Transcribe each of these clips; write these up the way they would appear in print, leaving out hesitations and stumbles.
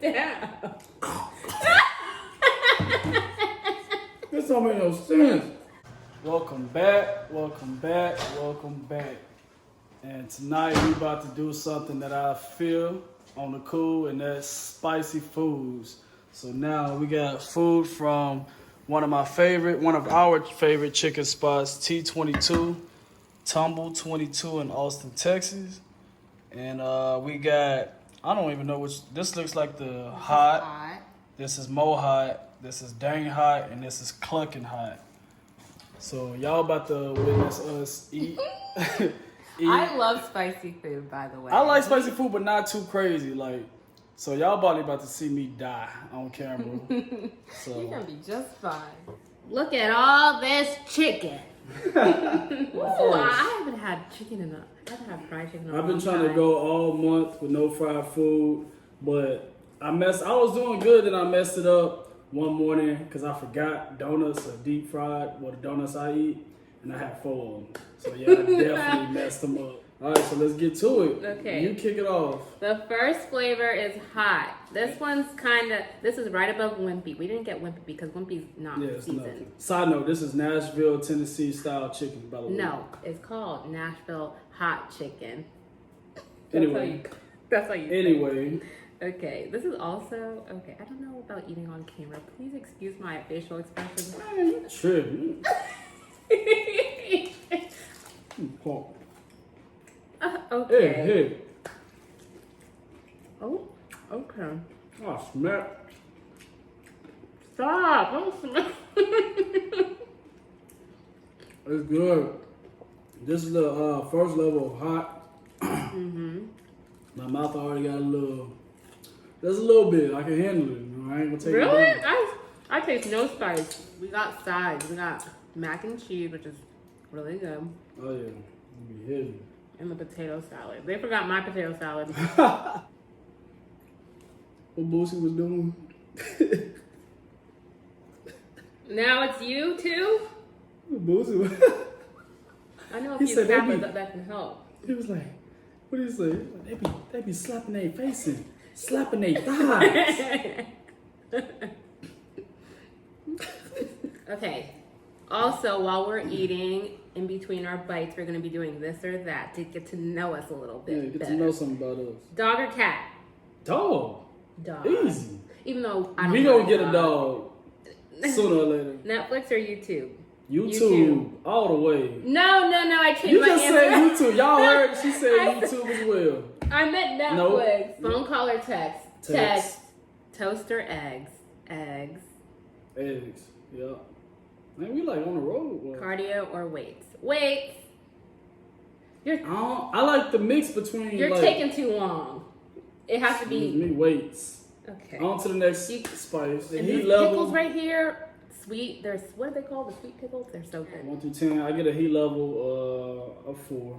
down. This don't make no sense. Welcome back, welcome back, welcome back. And tonight we about to do something that I feel on the cool, and that's spicy foods. So now we got food from one of our favorite chicken spots, T22, Tumble 22 in Austin, Texas. And we got, I don't even know which, this looks like the hot. This is Mo Hot, this is Dang Hot, and this is Cluckin Hot. So y'all about to witness us eat. I love spicy food, by the way. I like spicy food, but not too crazy. Like, so y'all probably about to see me die on camera. So You're gonna be just fine. Look at all this chicken. Ooh, I haven't had chicken in a. I haven't had fried chicken in a I've been long trying to time. go all month with no fried food, but I was doing good, and I messed it up one morning because I forgot donuts are deep fried. Well, the donuts I eat, and I had 4 of them. So yeah, I definitely messed them up. All right, so let's get to it. Okay. You kick it off. The first flavor is hot. This one's this is right above Wimpy. We didn't get Wimpy because Wimpy's not Yeah, it's seasoned. nothing. Side note, this is Nashville, Tennessee style chicken, by the way. No, it's called Nashville hot chicken. Anyway. That's how you say it. Anyway. Okay, this is also, okay, I don't know about eating on camera. Please excuse my facial expressions. Man, you tripping. Pop. Okay. Hey. Oh, okay. Oh, smack. Stop. Don't smack. It's good. This is the first level of hot. My mouth already got there's a little bit. I can handle it. You know, I ain't gonna take Really? it down. I taste no spice. We got sides. We got mac and cheese, which is really good, Oh, yeah. It'll be heavy. and the potato salad. They forgot my potato salad. What Boosie was doing. Now it's you too? What Boosie was. I know a He few said they snappers be- that can help. He was like, what did he say? They be slapping their faces, slapping their thighs. Okay. Also, while we're eating, in between our bites, we're going to be doing this or that to get to know us a little Yeah, bit get better. to know something about us. Dog or cat? Dog. Dog. Easy. Even though I don't We know gonna get a dog sooner or later. Netflix or YouTube? YouTube, all the way. No, I changed You my just answer. said YouTube. Y'all heard she said I said- YouTube as well. I meant Nope. Netflix. Phone call or text? Text. Toast or eggs? Eggs. Eggs. Yeah. Man, we like on the road. Well, Cardio or weights? Weights. I like the mix between. You're like, taking too long. It has to excuse be me, weights. okay. On to the next You- spice. The And heat these level. pickles right here, sweet. There's what are they called? The sweet pickles. They're so good. 1 through 10. I get a heat level of 4.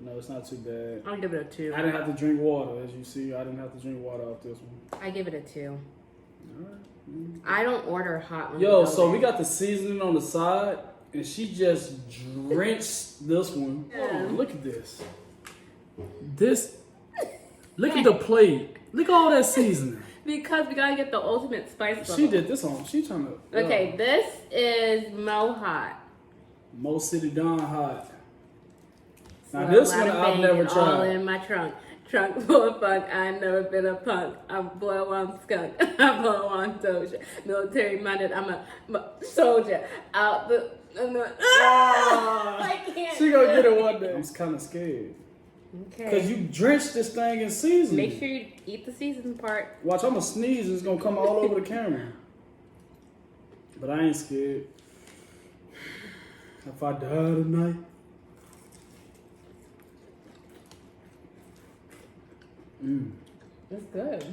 No, it's not too bad. I'll give it a 2. I didn't have to drink water, as you see. I didn't have to drink water off this one. I give it a 2. All right. I don't order hot ones. Yo, so we got the seasoning on the side, and she just drenched this one. Yeah. Oh, look at this. Look at the plate. Look at all that seasoning. because we gotta get the ultimate spice level. She did this on. She trying to. Okay, this is Mo Hot. Mo City Don Hot. Now Smell this a lot one of I've bang never and all tried. in my trunk. Trunk full of funk. I ain't never been a punk. I blow on skunk. I blow on doja. Military minded. I'm a soldier. Out the. I can't. She gonna get it one day. I'm kind of scared. Okay. Cause you drenched this thing in seasoning. Make sure you eat the season part. Watch, I'm gonna sneeze and it's gonna come all over the camera. But I ain't scared. If I die tonight. It's good.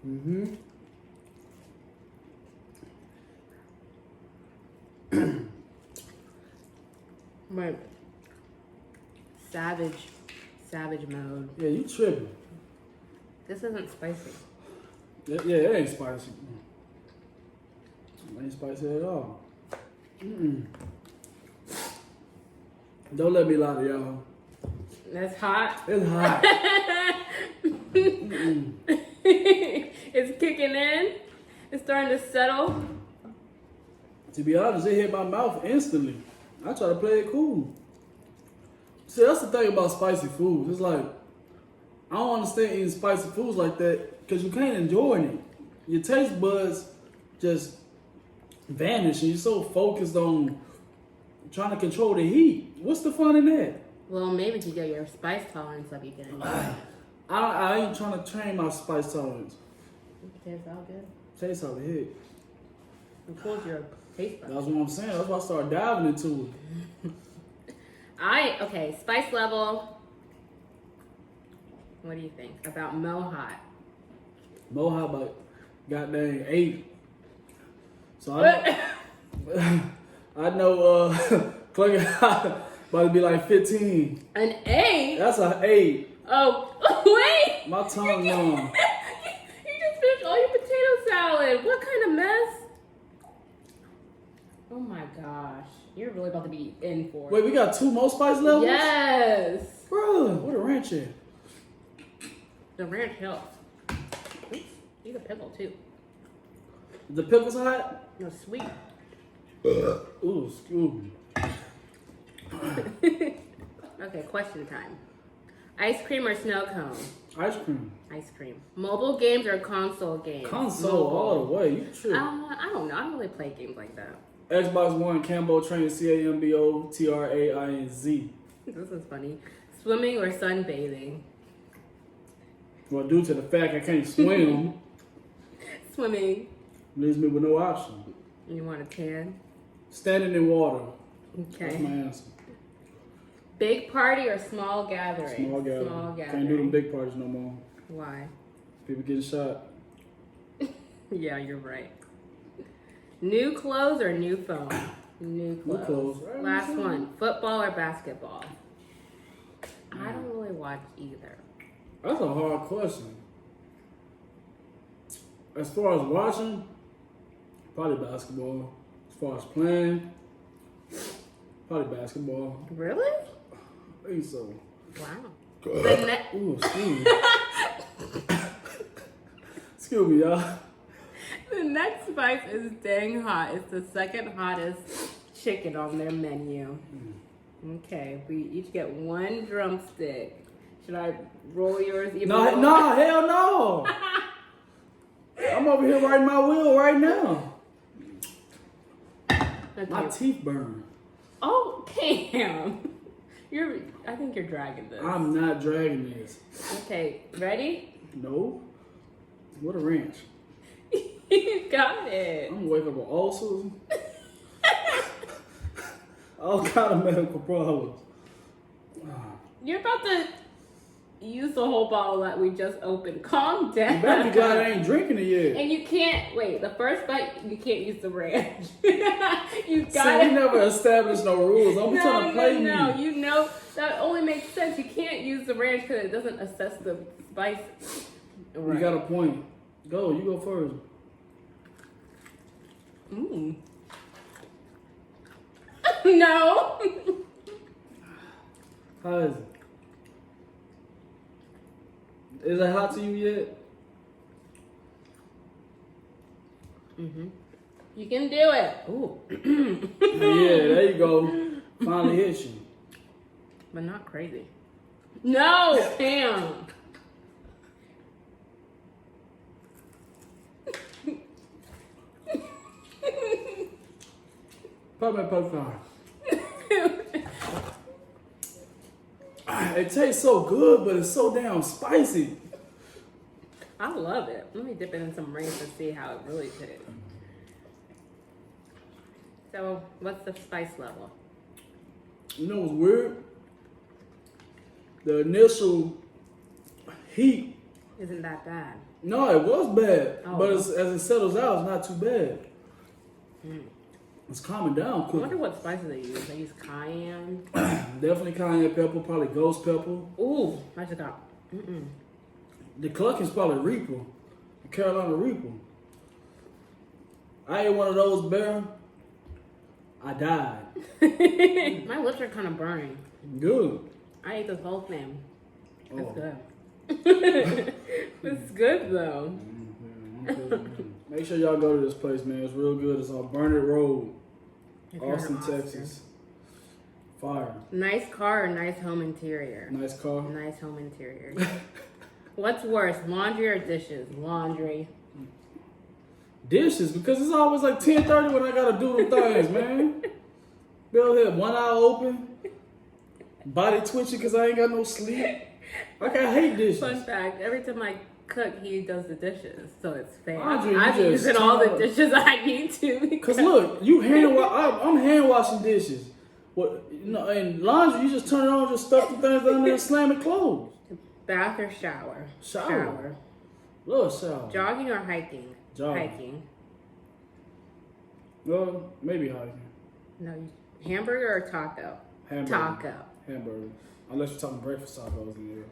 Mm-hmm. Right. Savage mode. Yeah, you tripping. This isn't spicy. Yeah, it ain't spicy. It ain't spicy at all. Mm-mm. Don't let me lie to y'all. That's hot. It's hot. It's kicking in. It's starting to settle. To be honest, it hit my mouth instantly. I try to play it cool. See, that's the thing about spicy foods. It's like, I don't understand eating spicy foods like that because you can't enjoy it. Your taste buds just vanish and you're so focused on trying to control the heat. What's the fun in that? Well, maybe to get your spice tolerance up, you can enjoy it. I ain't trying to train my spice tolerance. It tastes all good. Tastes how it hit. It cools your taste buds. That's what I'm saying. That's why I started diving into it. Okay, spice level. What do you think about Mohawk? Mohawk, but goddamn 8. So I know Cluckin about to be like 15. An 8? That's an 8. Oh, wait! My tongue numb. You just finished all your potato salad. What kind of mess? Oh my gosh. You're really about to be in for it. Wait, we got 2 more spice levels? Yes! Bro, where the ranch at? The ranch helps. Oops, eat a pickle too. The pickle's hot? No, sweet. Ooh, excuse me. Okay, question time. Ice cream or snow cone? Ice cream. Ice cream. Mobile games or console games? Console all the way. You true. I don't know. I don't really play games like that. Xbox One, Cambo Train, CAMBO, TRAINZ. This is funny. Swimming or sunbathing? Well, due to the fact I can't swim, Swimming. leaves me with no option. You want a tan? Standing in water. That's my Okay. answer. Big party or small gathering? Small gathering. Small gathering. Can't do them big parties no more. Why? People getting shot. Yeah, you're right. New clothes or new phone? New clothes. New clothes. Right, Last sure. one. Football or basketball? I don't really watch either. That's a hard question. As far as watching, probably basketball. As far as playing, probably basketball. Really? I think so. Wow. Ooh, excuse me. Excuse me, y'all. The next spice is dang hot. It's the second hottest chicken on their menu. Okay, we each get 1 drumstick. Should I roll yours even No, more? no, hell no. I'm over here writing my will right now. Okay. My teeth burn. Oh, Cam. I think you're dragging this. I'm not dragging this. Okay, ready? No. What a ranch. You got it. I'm gonna wake up with ulcers. All kind of medical problems. You're about to use the whole bottle that we just opened. Calm down. You better be glad I ain't drinking it yet. And you can't, wait, the first bite, you can't use the ranch. You See, got we it. never established no rules. I'm trying to play No, me. you know, that only makes sense. You can't use the ranch because it doesn't assess the spice. You got a point. Go, you go first. Mm. No. How is it? Is it hot to you yet? Mm-hmm. You can do it. Ooh. Yeah, there you go. Finally hit you. But not crazy. No, Pam. Pop my popcorn. It tastes so good, but it's so damn spicy. I love it. Let me dip it in some ranch and see how it really tastes. So, what's the spice level? You know what's weird? The initial heat. Isn't that bad? No, it was bad, Oh. but as it settles out, it's not too bad. It's calming down I quick. wonder what spices they use. They use cayenne. Definitely cayenne pepper, probably ghost pepper. Ooh, I just got. The CLUCKIN's probably Reaper, the Carolina Reaper. I ate one of those, bear. I died. My lips are kind of burning. Good. I ate this whole thing. It's Oh. good. It's good though. Make sure y'all go to this place, man. It's real good. It's on Burnett Road, If you're in Austin, Texas. Fire. Nice car or nice home interior? Nice car. Nice home interior. What's worse, laundry or dishes? Laundry. Dishes, because it's always like 10:30 when I gotta do them things, man. Bill here, one eye open, body twitching because I ain't got no sleep. Like, I hate dishes. Fun fact, every time I cook, he does the dishes, so it's fair. Andre, I'm you just using all the turn up. dishes I need to. Cause look, you I'm hand washing dishes. What, you know, and laundry, you just turn it on, just stuff the things down there and slam it closed. Bath or shower? Shower. Little shower. Jogging or hiking? Jogging. Hiking. Well, maybe hiking. No, hamburger or taco? Hamburger. Taco. Hamburger. Unless you're talking breakfast tacos in there.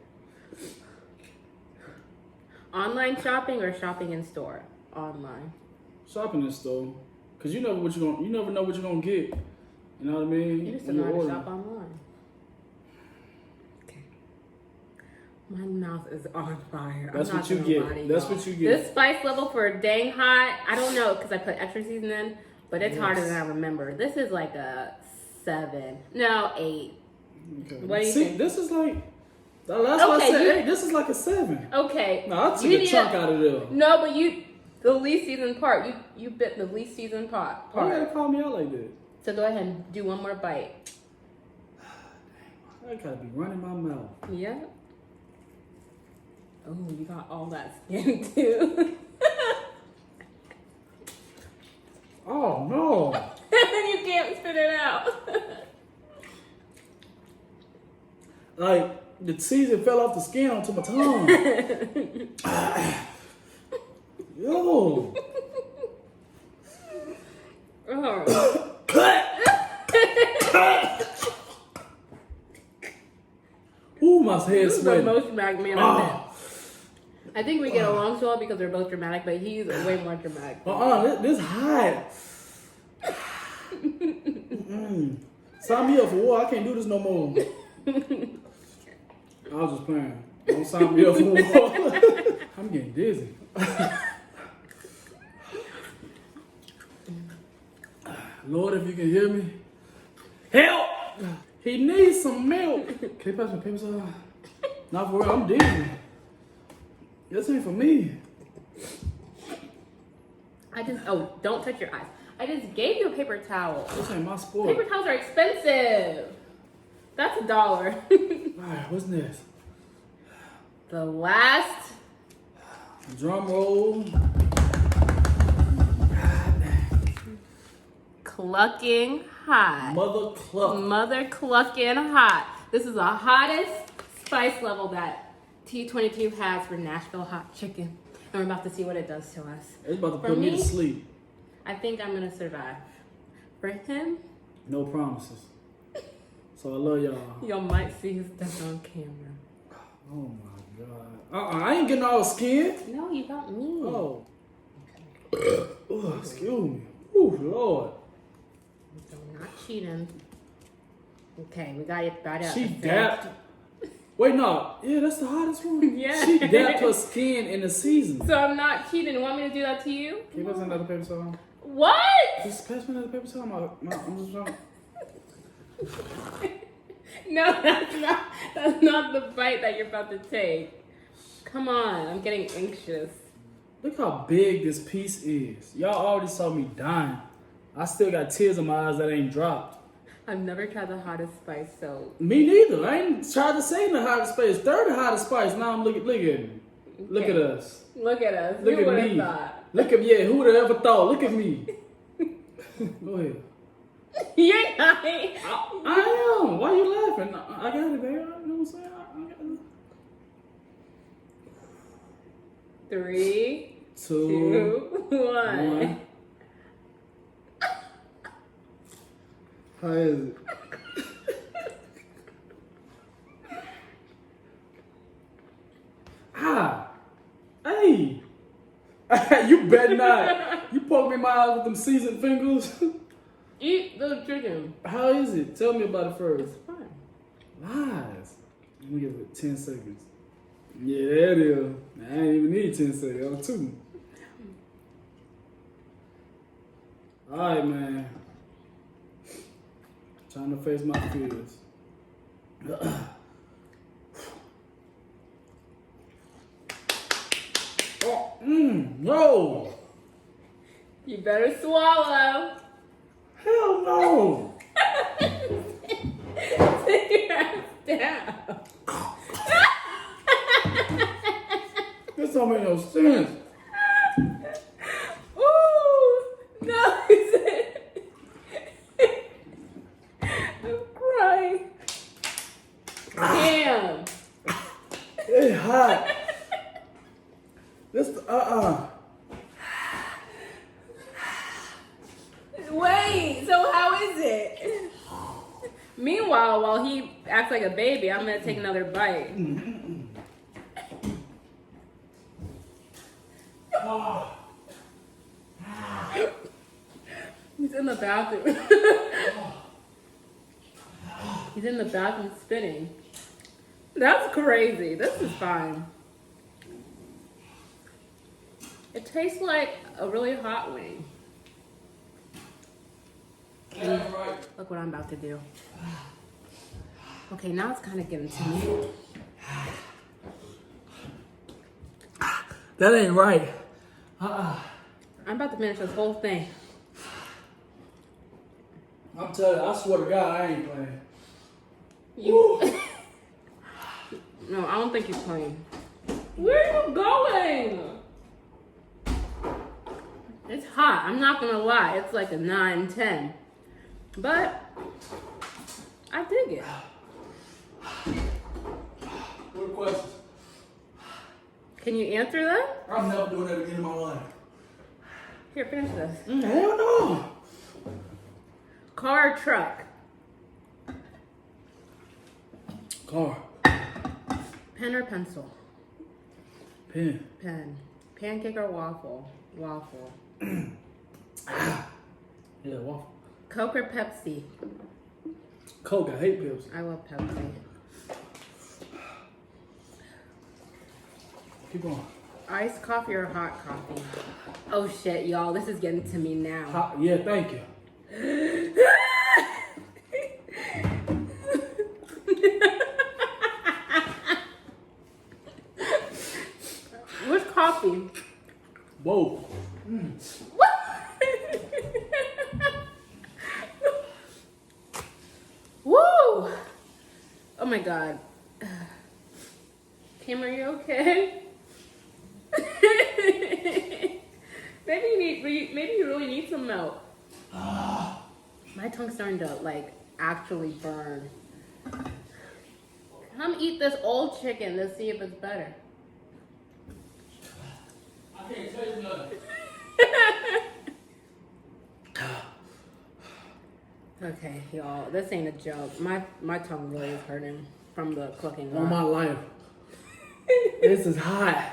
Online shopping or shopping in store? Online. Shopping in store. Cause you never know what you're gonna get. You know what I mean? You just When don't know how to order. shop online. Okay. My mouth is on fire. That's I'm what not you gonna get. lie to That's y'all. what you get. This spice level for dang hot, I don't know because I put extra season in, but it's harder Yes. than I remember. This is like a 7. No, 8. Okay. What do you See, think? this is like, that's why I Okay, said, you- hey, this is like a 7. Okay. No, I took you a need chunk a- out of there. No, but the least seasoned part, you bit the least seasoned part. Why you gotta call me out like that? So go ahead and do one more bite. I gotta be running my mouth. Yeah. Oh, you got all that skin too. Oh no! You can't spit it out. Like the season fell off the skin onto my tongue. Yo! Oh. Ooh, my head This is the sweating. most dramatic man I've met. Ah. I think we get along so well because we're both dramatic, but he's way more dramatic. This hot. Sign me up for war. I can't do this no more. I was just playing. Don't sign me up for war. I'm getting dizzy. Lord, if you can hear me, help! He needs some milk. Can you pass me paper towel? Not for real. I'm dizzy. This ain't for me. Don't touch your eyes. I just gave you a paper towel. This ain't my sport. Paper towels are expensive. That's $1. Alright, what's next? The last. Drum roll. Clucking hot. Mother cluck. Mother clucking hot. This is the hottest spice level that T22 has for Nashville hot chicken. And we're about to see what it does to us. It's about to For put me me? to sleep. I think I'm gonna survive. For him, No promises. So I love y'all. y'all might see his death on camera. Oh my god. I ain't getting all the skin. No, you got me. Oh. Oh, excuse me. Ooh, Lord. I'm not cheating. Okay, we got it out. She dapped. Wait, no. Yeah, that's the hottest one. Yeah. She dapped her skin in the season. So I'm not cheating. You want me to do that to you? Can you pass me another paper towel? What? Just pass me another paper towel. I'm just trying. No, that's not the bite that you're about to take. Come on, I'm getting anxious. Look how big this piece is. Y'all already saw me dying. I still got tears in my eyes that ain't dropped. I've never tried the hottest spice, so Me neither. I ain't tried to say the hottest spice. Third hottest spice. Now I'm look at me. Look at us. look at us. Look Who at would have me. thought? Look at who would have ever thought? Look at me. Go ahead. You're not. I am. Why you laughing? I got it, baby. You know what I'm saying? I got it. 3, 2, 2, 1. How is it? Hey. You better not. You poke me in my eye with them seasoned fingers. Eat the chicken. How is it? Tell me about it first. It's fine. Lies. Let me give it 10 seconds. Yeah, there it is. I ain't even need 10 seconds. I'm 2. Alright, man. Trying to face my fears. Oh, no! You better swallow. Hell no! Take your ass down. This don't make no sense. Ooh, no, he said. I'm crying. Damn. It's hot. This, Wait, so how is it? Meanwhile, while he acts like a baby, I'm gonna take another bite. He's in the bathroom. He's in the bathroom spitting. That's crazy. This is fine. It tastes like a really hot wing. Look what I'm about to do. Okay, now it's kind of getting to me. that ain't right. I'm about to finish this whole thing. I'm telling you, I swear to God, I ain't playing. You. No, I don't think you're playing. Where are you going? It's hot. I'm not gonna lie. It's like a 9, 10. But I dig it. What questions? Can you answer them? I'm never doing that again in my life. Here, finish this. Hell no. Car or truck? Car. Pen or pencil? Pen. Pen. Pancake or waffle? Waffle. Yeah, waffle. Coke or Pepsi? Coke, I hate Pepsi. I love Pepsi. Keep going. Iced coffee or hot coffee? Oh shit, y'all. This is getting to me now. Hot, yeah, thank you. What's coffee? Whoa. What? Woo! Oh my god. Kim, are you okay? Maybe you really need some milk. My tongue's starting to like actually burn. Come eat this old chicken to see if it's better. I can't taste nothing. Okay, y'all, this ain't a joke. My tongue really is hurting from the cooking. On my life. This is hot.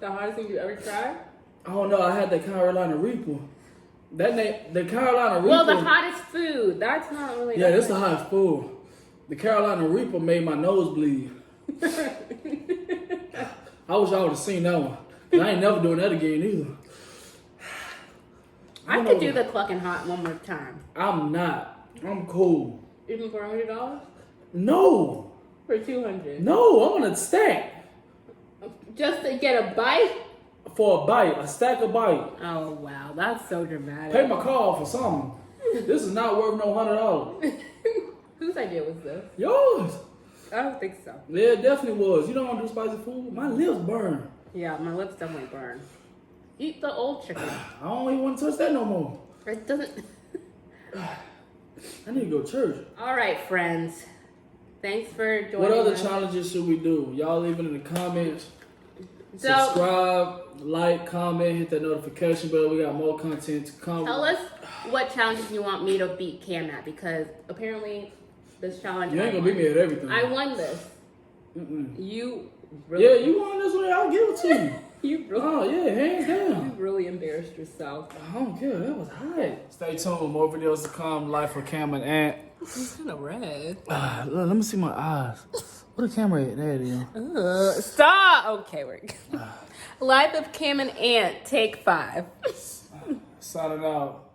The hardest thing you ever tried? I don't know. I had the Carolina Reaper. That name, the Carolina Reaper. Well, the hottest food. That's not really. Yeah, this is the hottest food. The Carolina Reaper made my nose bleed. I wish I would have seen that one. 'Cause I ain't never doing that again either. I could do the clucking hot one more time. I'm not. I'm cool. Even for $100? No. For $200? No, I want a stack. Just to get a bite? For a bite, a stack of bite. Oh wow, that's so dramatic. Pay my car off for something. This is not worth no $100. Whose idea was this? Yours. I don't think so. Yeah, it definitely was. You don't want to do spicy food? My lips burn. Yeah, my lips definitely burn. Eat the old chicken. I don't even want to touch that no more. It doesn't. I need to go to church. All right, friends. Thanks for joining What other us. challenges should we do? Y'all leave it in the comments. So, Subscribe, like, comment, hit that notification bell. We got more content to come. tell us what challenges you want me to beat Cam at, because apparently this challenge. You ain't gonna beat me at everything. I won this. Mm-mm. You really. Yeah, you won this one. I'll give it to you. You really, Oh, yeah, hands down. you really embarrassed yourself. I don't care. That was hot. Stay tuned. More videos to come. Life with Cam and Ant. It's kind of red. Look, let me see my eyes. What the camera at? There it is. Stop. Okay, we're good. Life of Cam and Ant, take 5. Signing out.